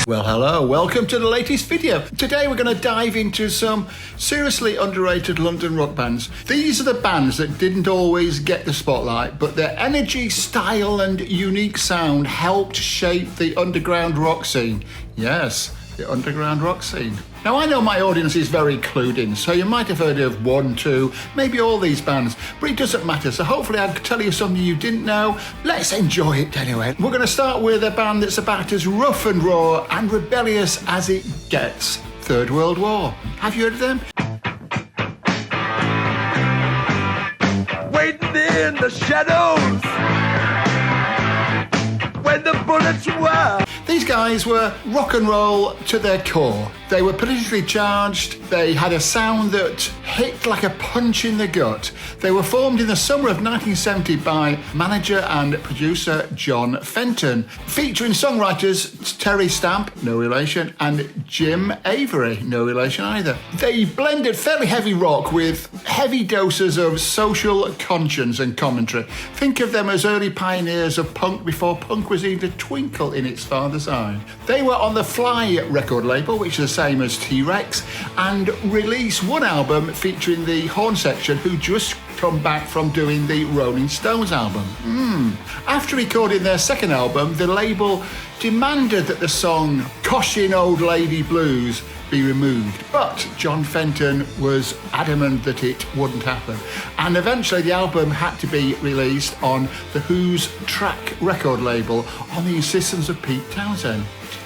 Well, hello, welcome to the latest video. Today we're going to dive into some seriously underrated London rock bands. These are the bands that didn't always get the spotlight, but their energy, style and unique sound helped shape the underground rock scene. Yes, the underground rock scene. Now, I know my audience is very clued in, so you might have heard of one, two, maybe all these bands, but it doesn't matter, so hopefully I can tell you something you didn't know. Let's enjoy it anyway. We're going to start with a band that's about as rough and raw and rebellious as it gets. Third World War. Have you heard of them? Waiting in the shadows when the bullets were. These guys were rock and roll to their core. They were politically charged, they had a sound that hit like a punch in the gut. They were formed in the summer of 1970 by manager and producer John Fenton, featuring songwriters Terry Stamp, no relation, and Jim Avery, no relation either. They blended fairly heavy rock with heavy doses of social conscience and commentary. Think of them as early pioneers of punk before punk was even a twinkle in its father's eye. They were on the Fly record label, which is the same as T-Rex, and released one album featuring the horn section, who just come back from doing the Rolling Stones album. After recording their second album, the label demanded that the song Coshin' Old Lady Blues be removed, but John Fenton was adamant that it wouldn't happen, and eventually the album had to be released on the Who's Track record label on the insistence of Pete Townsend.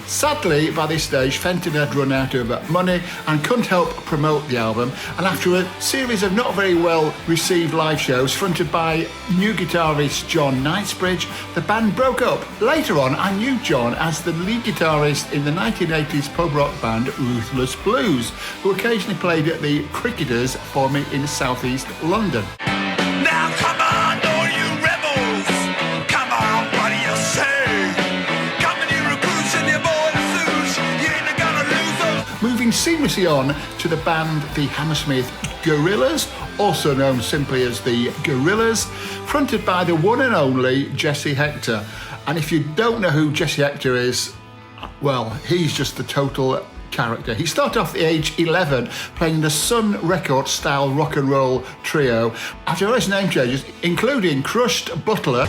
Sadly, by this stage, Fenton had run out of money and couldn't help promote the album, and after a series of not very well received live shows fronted by new guitarist John Knightsbridge, the band broke up. Later on, I knew John as the lead guitarist in the 1980s pub rock band Ruthless Blues, who occasionally played at the Cricketers, formerly in southeast London. Now come on, all you rebels. Come on, what do you say? Come in your boots and your boy suits. You ain't gonna lose them. Moving seamlessly on to the band the Hammersmith Gorillas, also known simply as the Gorillas, fronted by the one and only Jesse Hector. And if you don't know who Jesse Hector is, well, he's just the total character. He started off at age 11 playing the Sun Record style rock and roll trio after various name changes, including Crushed Butler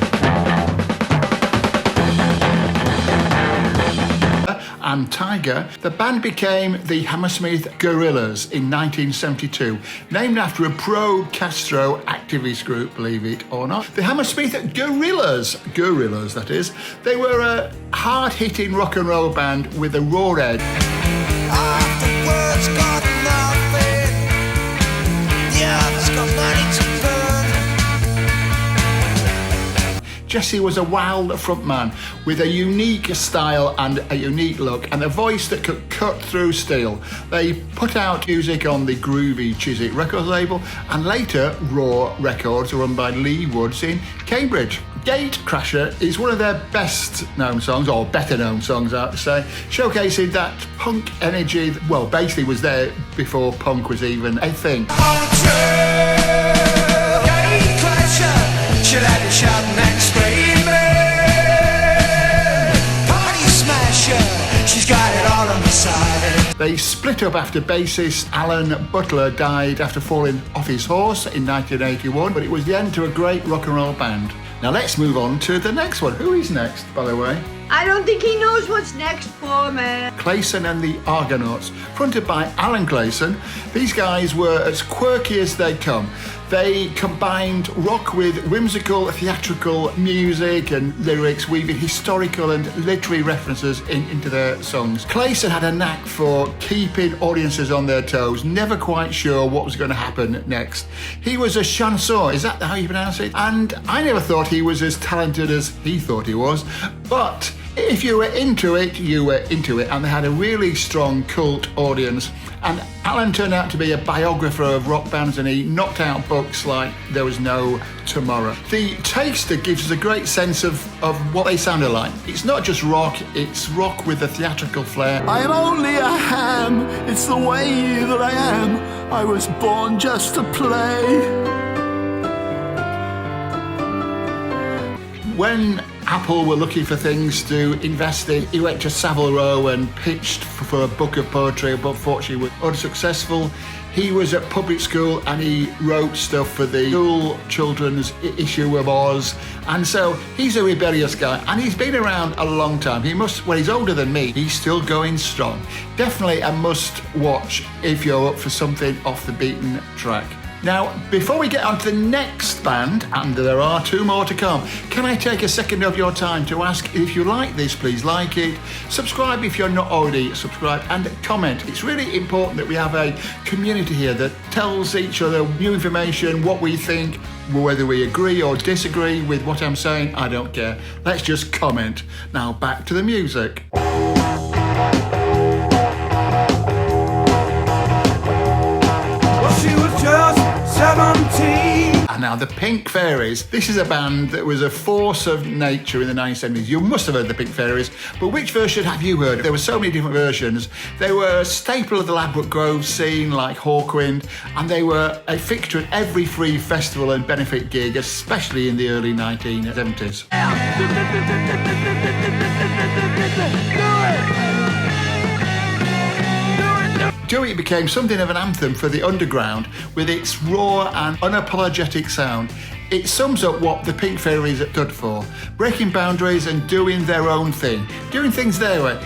and Tiger. The band became the Hammersmith Gorillas in 1972, named after a pro-Castro activist group, believe it or not. The Hammersmith Gorillas that is, they were a hard-hitting rock and roll band with a raw edge. Afterwards got nothing. The others got money to burn. Jesse was a wild frontman with a unique style and a unique look, and a voice that could cut through steel. They put out music on the groovy Chiswick record label, and later Raw Records, run by Lee Woods in Cambridge. Gate Crasher is one of their best known songs, or better known songs I have to say, showcasing that punk energy, well, basically was there before punk was even a thing. On a trail, gate crasher, should have been shouting and screaming. Party smasher, she's got it all on the side. They split up after bassist Alan Butler died after falling off his horse in 1981, but it was the end to a great rock and roll band. Now let's move on to the next one. Who is next, by the way? I don't think he knows what's next for me. Clayson and the Argonauts, fronted by Alan Clayson. These guys were as quirky as they come. They combined rock with whimsical, theatrical music and lyrics, weaving historical and literary references into their songs. Clayson had a knack for keeping audiences on their toes, never quite sure what was going to happen next. He was a chanson, is that how you pronounce it? And I never thought he was as talented as he thought he was, but if you were into it, you were into it, and they had a really strong cult audience. And Alan turned out to be a biographer of rock bands, and he knocked out books like There Was No Tomorrow. The Taster gives us a great sense of what they sounded like. It's not just rock, it's rock with a theatrical flair. I am only a ham, it's the way that I am. I was born just to play. When Apple were looking for things to invest in. He went to Savile Row and pitched for a book of poetry, but unfortunately was unsuccessful. He was at public school and he wrote stuff for the school children's issue of Oz. And so he's a rebellious guy and he's been around a long time. Well, he's older than me. He's still going strong. Definitely a must watch if you're up for something off the beaten track. Now, before we get on to the next band, and there are two more to come, can I take a second of your time to ask if you like this, please like it, subscribe if you're not already subscribed, and comment. It's really important that we have a community here that tells each other new information, what we think, whether we agree or disagree with what I'm saying, I don't care. Let's just comment. Now, back to the music. She was just 17. And now the Pink Fairies. This is a band that was a force of nature in the 1970s. You must have heard the Pink Fairies, but which version have you heard? There were so many different versions. They were a staple of the Ladbroke Grove scene, like Hawkwind, and they were a fixture at every free festival and benefit gig, especially in the early 1970s. Do It became something of an anthem for the underground with its raw and unapologetic sound. It sums up what the Pink Fairies stood for, breaking boundaries and doing their own thing, doing things their way.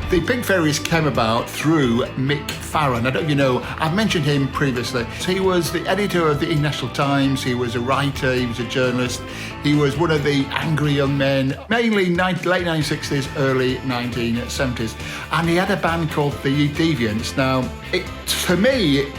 The Pink Fairies came about through Mick Farren. I don't know if you know, I've mentioned him previously. He was the editor of the International Times, he was a writer, he was a journalist, he was one of the angry young men, mainly late 1960s, early 1970s. And he had a band called the Deviants. Now, to me,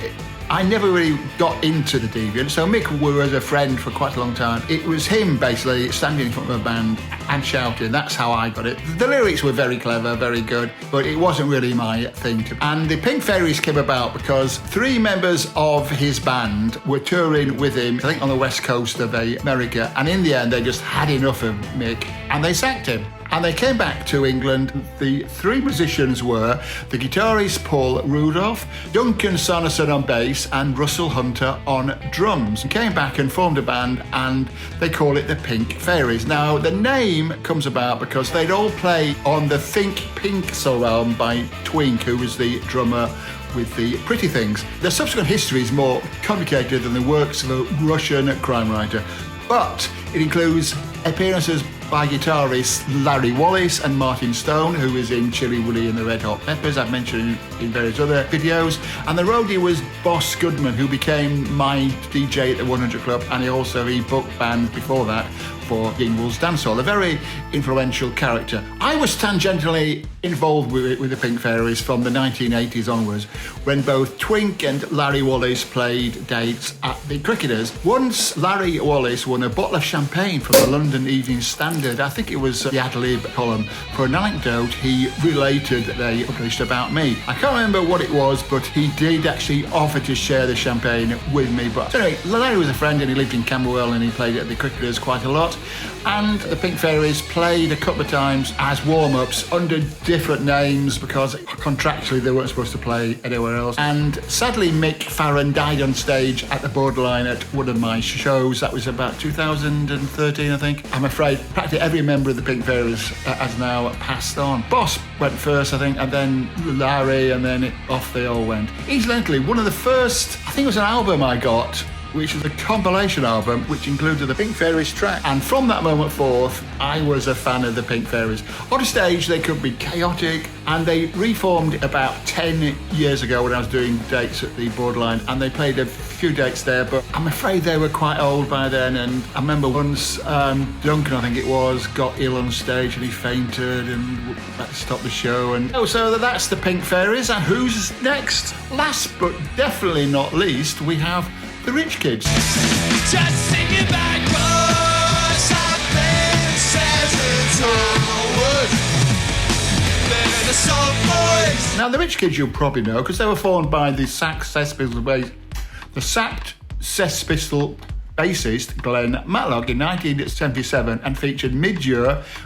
I never really got into the Deviants, so Mick was a friend for quite a long time. It was him basically standing in front of a band and shouting. That's how I got it. The lyrics were very clever, very good, but it wasn't really my thing. And the Pink Fairies came about because three members of his band were touring with him, I think on the west coast of America, and in the end they just had enough of Mick and they sacked him. And they came back to England. The three musicians were the guitarist Paul Rudolph, Duncan Sanderson on bass, and Russell Hunter on drums. They came back and formed a band, and they call it the Pink Fairies. Now, the name comes about because they'd all play on the Think Pink solo album by Twink, who was the drummer with the Pretty Things. The subsequent history is more complicated than the works of a Russian crime writer, but it includes appearances by guitarists Larry Wallace and Martin Stone, who was in Chili Willy and the Red Hot Peppers, I've mentioned in various other videos. And the roadie was Boss Goodman, who became my DJ at the 100 Club, and he booked bands before that for Yingwell's Dance Hall, a very influential character. I was tangentially involved with the Pink Fairies from the 1980s onwards, when both Twink and Larry Wallace played dates at the Cricketers. Once Larry Wallace won a bottle of champagne from the London Evening Standard, I think it was the ad-lib column, for an anecdote he related that they published about me. I can't remember what it was, but he did actually offer to share the champagne with me. But anyway, Larry was a friend and he lived in Camberwell and he played at the Cricketers quite a lot. And the Pink Fairies played a couple of times as warm-ups under different names because contractually they weren't supposed to play anywhere else. And sadly, Mick Farren died on stage at the Borderline at one of my shows. That was about 2013, I think. I'm afraid practically every member of the Pink Fairies has now passed on. Boss went first, I think, and then Larry, and then off they all went. Incidentally, one of the first, I think it was an album I got, which was a compilation album which included the Pink Fairies track. And from that moment forth, I was a fan of the Pink Fairies. On stage, they could be chaotic, and they reformed about 10 years ago when I was doing dates at the Borderline, and they played a few dates there, but I'm afraid they were quite old by then. And I remember once Duncan, I think it was, got ill on stage and he fainted and had to stop the show. And so that's the Pink Fairies. And who's next? Last but definitely not least, we have the Rich Kids. Just singing backwards, something says it's onward. They're the soft boys. Now, the Rich Kids you'll probably know because they were formed by the sacked Sex Pistol bassist Glen Matlock in 1977 and featured Midge,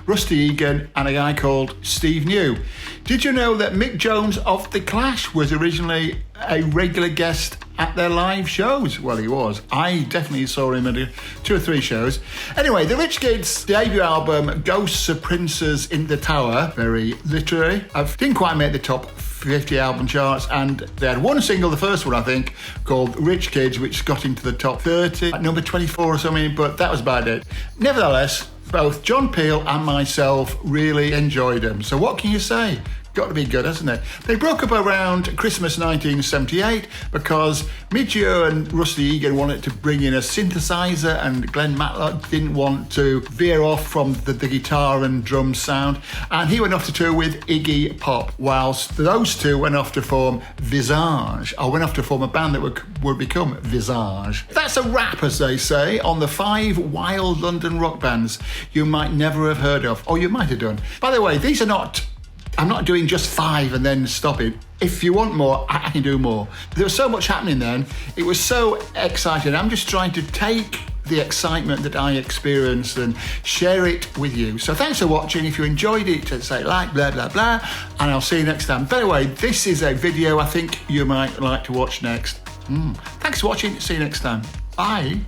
Rusty Egan and a guy called Steve New. Did you know that Mick Jones of The Clash was originally a regular guest at their live shows. Well, he was. I definitely saw him at 2 or 3 shows. Anyway, the Rich Kids' debut album, Ghosts of Princes in the Tower, very literary. I didn't quite make the top 50 album charts, and they had one single, the first one I think, called Rich Kids, which got into the top 30 at number 24 or something, but that was about it. Nevertheless, both John Peel and myself really enjoyed them. So what can you say? Got to be good, hasn't it? They broke up around Christmas 1978 because Midge and Rusty Egan wanted to bring in a synthesizer, and Glen Matlock didn't want to veer off from the guitar and drum sound, and he went off to tour with Iggy Pop, whilst those two went off to form Visage, or went off to form a band that would become Visage. That's a wrap, as they say, on the 5 wild London rock bands you might never have heard of, or you might have done. By the way, these are not... I'm not doing just 5 and then stopping. If you want more, I can do more. There was so much happening then. It was so exciting. I'm just trying to take the excitement that I experienced and share it with you. So thanks for watching. If you enjoyed it, say like, blah, blah, blah, and I'll see you next time. By the way, this is a video I think you might like to watch next. Thanks for watching. See you next time. Bye.